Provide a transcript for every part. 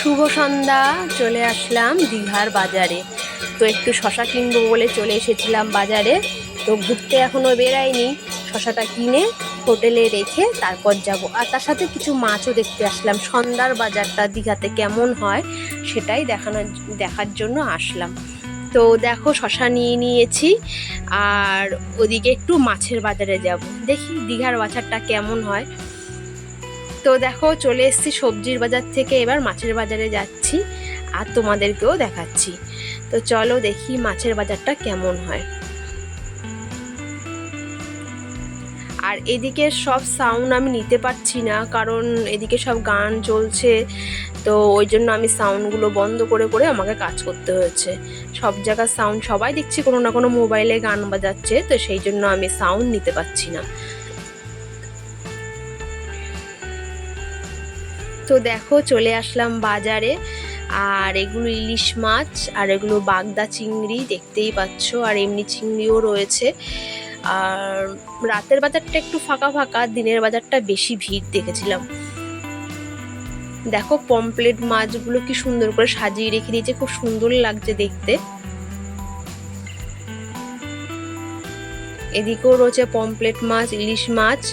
শুভ সন্ধ্যা। চলে আসলাম দীঘার বাজারে। তো একটু শশা কিনবো বলে চলে এসেছিলাম বাজারে। তো ঘুরতে এখনো বেরাইনি, শশাটা কিনে হোটেলে রেখে তারপর যাব। আর তার সাথে কিছু মাছও দেখতে আসলাম। সন্ধ্যার বাজারটা দীঘাতে কেমন হয় সেটাই দেখার জন্য আসলাম। তো দেখো, শশা নিয়ে নিয়েছি, আর ওদিকে একটু মাছের বাজারে যাব, দেখি দীঘার বাজারটা কেমন হয়। তো দেখো, চলে এসেছি সবজির বাজার থেকে, এবার মাছের বাজারে যাচ্ছি আর তোমাদেরকেও দেখাচ্ছি। তো চলো দেখি মাছের বাজারটা কেমন হয়। আর এদিকে সব সাউন্ড আমি নিতে পারছি না, কারণ এদিকে সব গান চলছে। তো ওই জন্য আমি সাউন্ডগুলো বন্ধ করে করে আমাকে কাজ করতে হয়েছে। সব জায়গার সাউন্ড সবাই দেখছি কোনো না কোনো মোবাইলে গান বাজাচ্ছে, তো সেই জন্য আমি সাউন্ড নিতে পারছি না। তো দেখো, চলে আসলাম বাজারে। আর এগুলো ইলিশ মাছ, আর এগুলো বাগদা চিংড়ি দেখতেই পাচ্ছ, আর এমনি চিংড়িও রয়েছে। আর রাতের বাজারটা একটু ফাঁকা ফাঁকা, দিনের বাজারটা বেশি ভিড় দেখেছিলাম। দেখো, পমপ্লেট মাছগুলো কি সুন্দর করে সাজিয়ে রেখে দিয়েছে, খুব সুন্দর লাগছে দেখতে। এদিকেও রয়েছে পমপ্লেট মাছ, ইলিশ মাছ।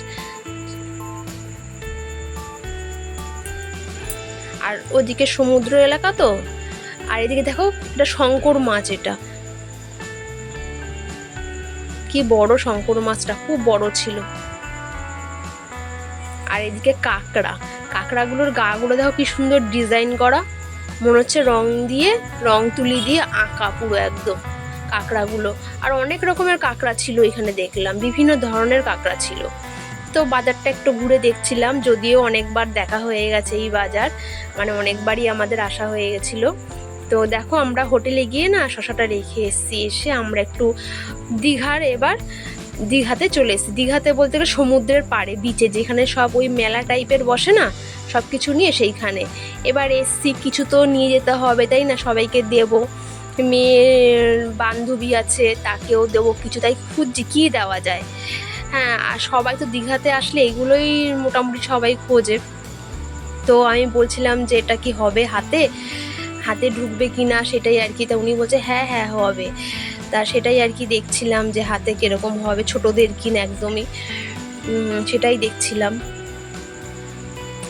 আর ওদিকে সমুদ্র এলাকা তো। আর এদিকে দেখো, এটা শঙ্কর মাছ। এটা কি বড় শঙ্কর মাছটা, খুব বড় ছিল। আর এদিকে কাঁকড়াগুলোর গাগুলো দেখো কি সুন্দর ডিজাইন করা, মনে হচ্ছে রং তুলি দিয়ে আঁকা পুরো একদম কাঁকড়াগুলো। আর অনেক রকমের কাঁকড়া ছিল এখানে, দেখলাম বিভিন্ন ধরনের কাঁকড়া ছিল। তো বাজারটা একটু ঘুরে দেখছিলাম, যদিও অনেকবার দেখা হয়ে গেছে এই বাজার, মানে অনেকবারই আমাদের আসা হয়ে গেছিলো। তো দেখো, আমরা হোটেলে গিয়ে না শশাটা রেখে এসেছি, এসে আমরা একটু দীঘাতে চলে এসেছি। দীঘাতে বলতে গেলে সমুদ্রের পাড়ে, বিচে, যেখানে সব ওই মেলা টাইপের বসে না, সব কিছু নিয়ে সেইখানে এবার এসছি। কিছু তো নিয়ে যেতে হবে, তাই না? সবাইকে দেব, মেয়ের বান্ধবী আছে তাকেও দেবো কিছু, তাই খুঁজছি কী দেওয়া যায়। হ্যাঁ, আর সবাই তো দীঘাতে আসলে এগুলোই মোটামুটি সবাই খোঁজে। তো আমি বলছিলাম যে এটা কি হবে, হাতে ঢুকবে কি না সেটাই আর কি। তা উনি বলছে হ্যাঁ হ্যাঁ হবে। তা সেটাই আর কি দেখছিলাম যে হাতে কীরকম হবে, ছোটোদের কিনা একদমই, সেটাই দেখছিলাম।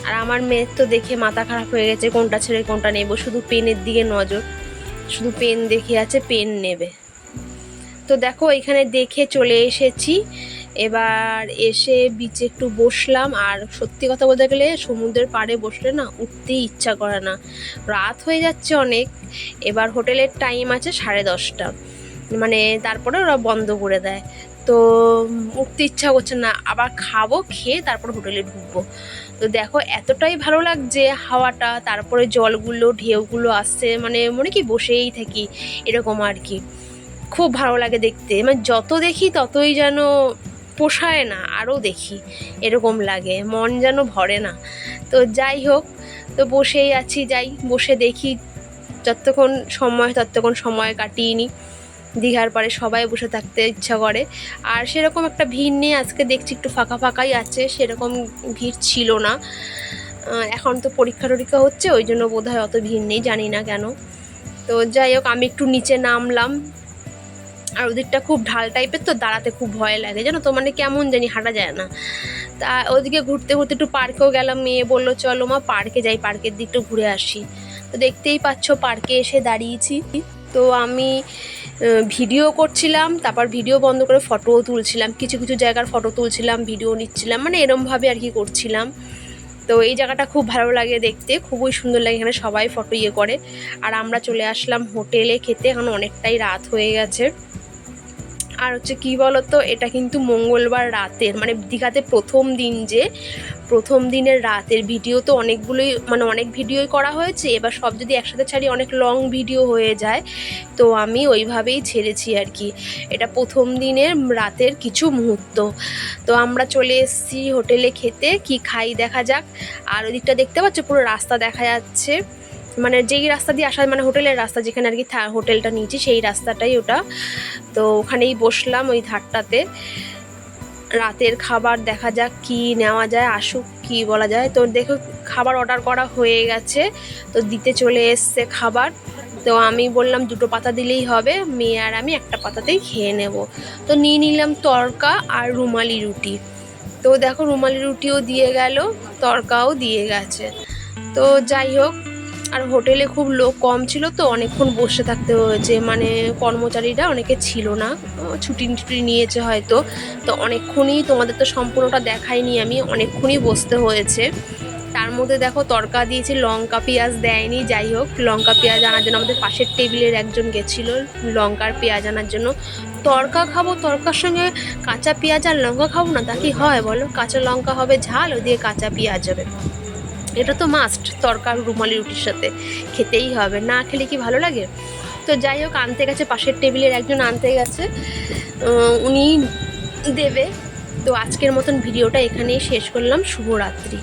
আর আমার মেয়ের তো দেখে মাথা খারাপ হয়ে গেছে, কোনটা ছেড়ে কোনটা নেব, শুধু পেনের দিকে নজর, শুধু পেন দেখে আছে, পেন নেবে। তো দেখো, এখানে দেখে চলে এসেছি। এবার এসে বিচে একটু বসলাম। আর সত্যি কথা বলতে গেলে সমুদ্রের পাড়ে বসলে না উঠতেই ইচ্ছা করে না, রাত হয়ে যাচ্ছে অনেক। এবার হোটেলের টাইম আছে 10:30, মানে তারপরে ওরা বন্ধ করে দেয়। তো উঠতে ইচ্ছা করছে না, আবার খাবো, খেয়ে তারপর হোটেলে ঢুকবো। তো দেখো, এতটাই ভালো লাগছে হাওয়াটা, তারপরে জলগুলো, ঢেউগুলো আসছে, মানে মনে কি বসেই থাকি এরকম আর কি। খুব ভালো লাগে দেখতে, মানে যত দেখি ততই যেন পোষায় না, আরও দেখি এরকম লাগে, মন যেন ভরে না। তো যাই হোক, তো বসেই আছি, যাই বসে দেখি, ততক্ষণ সময় কাটিয়ে নিই। দীঘার পাড়ে সবাই বসে থাকতে ইচ্ছা করে। আর সেরকম একটা ভিড় নেই, আজকে দেখছি একটু ফাঁকা ফাঁকাই আছে, সেরকম ভিড় ছিল না। এখন তো পরীক্ষা টরীক্ষা হচ্ছে, ওই জন্য বোধহয় অত ভিড় নেই, জানি না কেন। তো যাই হোক, আমি একটু নিচে নামলাম। আর ওদিকটা খুব ঢাল টাইপের, তো দাঁড়াতে খুব ভয় লাগে, জানো তো, মানে কেমন জানি হাঁটা যায় না। তা ওদিকে ঘুরতে ঘুরতে একটু পার্কেও গেলাম, মেয়ে বললো চলো মা পার্কে যাই, পার্কের দিক একটু ঘুরে আসি। তো দেখতেই পাচ্ছ পার্কে এসে দাঁড়িয়েছি। তো আমি ভিডিও করছিলাম, তারপর ভিডিও বন্ধ করে ফটোও তুলছিলাম, কিছু কিছু জায়গার ফটো তুলছিলাম, ভিডিও নিচ্ছিলাম, মানে এরমভাবে আর কি করছিলাম। তো এই জায়গাটা খুব ভালো লাগে দেখতে, খুবই সুন্দর লাগে, এখানে সবাই ফটো করে। আর আমরা চলে আসলাম হোটেলে খেতে, এখন অনেকটাই রাত হয়ে গেছে। আর হচ্ছে কি বলতো, এটা কিন্তু মঙ্গলবার রাতের, মানে দীঘাতে প্রথম দিনের রাতের ভিডিও। তো অনেকগুলোই, মানে অনেক ভিডিওই করা হয়েছে, এবার সব যদি একসাথে ছাড়ি অনেক লং ভিডিও হয়ে যায়, তো আমি ওইভাবেই ছেড়েছি আর কি। এটা প্রথম দিনের রাতের কিছু মুহূর্ত। তো আমরা চলে এসেছি হোটেলে খেতে, কি খাই দেখা যাক। আর ওদিকটা দেখতে পাচ্ছ পুরো রাস্তা দেখা যাচ্ছে, মানে যেই রাস্তা দিয়ে আসা, মানে হোটেলের রাস্তা, যেখানে আর কি হোটেলটা নিয়েছি সেই রাস্তাটাই ওটা। তো ওখানেই বসলাম ওই ধারটাতে, রাতের খাবার দেখা যাক কি নেওয়া যায়, আসুক কি বলা যায়। তো দেখো খাবার অর্ডার করা হয়ে গেছে, তো দিতে চলে এসছে খাবার। তো আমি বললাম 2টো পাতা দিলেই হবে, মেয়ে আর আমি একটা পাতাতেই খেয়ে নেব। তো নিয়ে নিলাম তড়কা আর রুমালি রুটি। তো দেখো রুমালি রুটিও দিয়ে গেল, তড়কাও দিয়ে গেছে। তো যাই হোক, আর হোটেলে খুব লোক কম ছিল, তো অনেকক্ষণ বসে থাকতে হয়েছে, মানে কর্মচারীরা অনেকে ছিল না, ছুটি ছুটি নিয়েছে হয়তো। তো অনেকক্ষণই, তোমাদের তো সম্পূর্ণটা দেখাইনি আমি, অনেকক্ষণই বসতে হয়েছে। তার মধ্যে দেখো তড়কা দিয়েছে, লঙ্কা পেঁয়াজ দেয়নি। যাই হোক, লঙ্কা পেঁয়াজ আনার জন্য আমাদের পাশের টেবিলের একজন গেছিলো লঙ্কার পেঁয়াজ আনার জন্য। তড়কা খাবো, তড়কার সঙ্গে কাঁচা পেঁয়াজ আর লঙ্কা খাবো না, তা কি হয় বলো? কাঁচা লঙ্কা হবে ঝাল, ওদিকে কাঁচা পেঁয়াজ হবে, এটা তো মাস্ট। তড়কা রুমালি রুটির সাথে খেতেই হবে, না খেলে কি ভালো লাগে? তো যাই হোক, আনতে গেছে, পাশের টেবিলের একজন আনতে গেছে, উনি দেবে। তো আজকের মতন ভিডিওটা এখানেই শেষ করলাম। শুভরাত্রি।